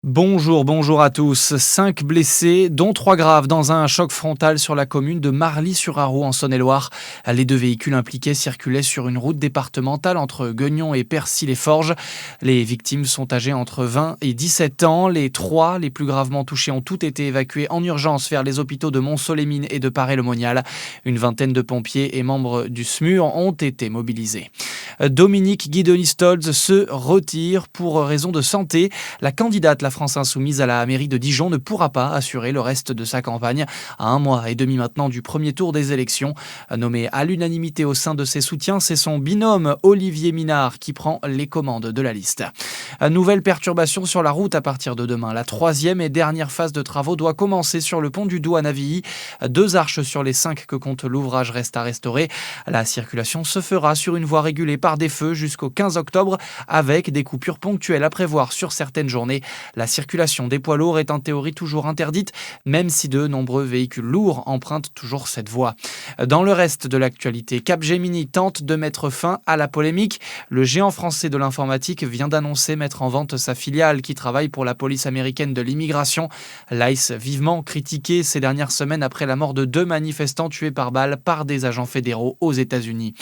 Bonjour à tous. 5 blessés, dont 3 graves, dans un choc frontal sur la commune de Marly-sur-Arroux en Saône-et-Loire. Les deux véhicules impliqués circulaient sur une route départementale entre Gueugnon et Percy-les-Forges. Les victimes sont âgées entre 20 et 17 ans. Les 3 les plus gravement touchés ont toutes été évacués en urgence vers les hôpitaux de Mont-Solémine et de Paray-le-Monial. Une vingtaine de pompiers et membres du SMUR ont été mobilisés. Dominique Guidoni-Stolz se retire pour raison de santé. La candidate La France Insoumise à la mairie de Dijon ne pourra pas assurer le reste de sa campagne à 1 mois et demi maintenant du premier tour des élections. Nommé à l'unanimité au sein de ses soutiens, c'est son binôme Olivier Minard qui prend les commandes de la liste. Nouvelle perturbation sur la route à partir de demain. La 3e et dernière phase de travaux doit commencer sur le pont du Doubs à Navilly. 2 arches sur les 5 que compte l'ouvrage restent à restaurer. La circulation se fera sur une voie régulée par des feux jusqu'au 15 octobre avec des coupures ponctuelles à prévoir sur certaines journées. La circulation des poids lourds est en théorie toujours interdite, même si de nombreux véhicules lourds empruntent toujours cette voie. Dans le reste de l'actualité, Capgemini tente de mettre fin à la polémique. Le géant français de l'informatique vient d'annoncer mettre en vente sa filiale qui travaille pour la police américaine de l'immigration. l'ICE, vivement critiqué ces dernières semaines après la mort de 2 manifestants tués par balle par des agents fédéraux aux États-Unis.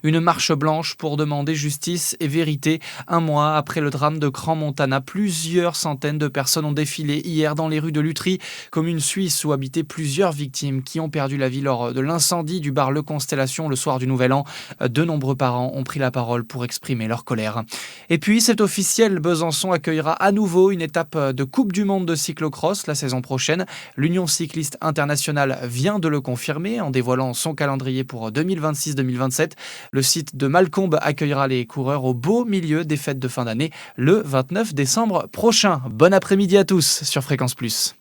Une marche blanche pour demander justice et vérité. 1 mois après le drame de Crans-Montana, plusieurs centaines de personnes ont défilé hier dans les rues de Lutry, commune suisse où habitaient plusieurs victimes qui ont perdu la vie lors de l'incendie du bar Le Constellation le soir du Nouvel An. De nombreux parents ont pris la parole pour exprimer leur colère. Et puis, c'est officiel, Besançon accueillera à nouveau une étape de Coupe du Monde de cyclocross la saison prochaine. L'Union cycliste internationale vient de le confirmer en dévoilant son calendrier pour 2026-2027. Le site de Malcombe accueillera les coureurs au beau milieu des fêtes de fin d'année le 29 décembre prochain. Bon après-midi à tous sur Fréquence Plus.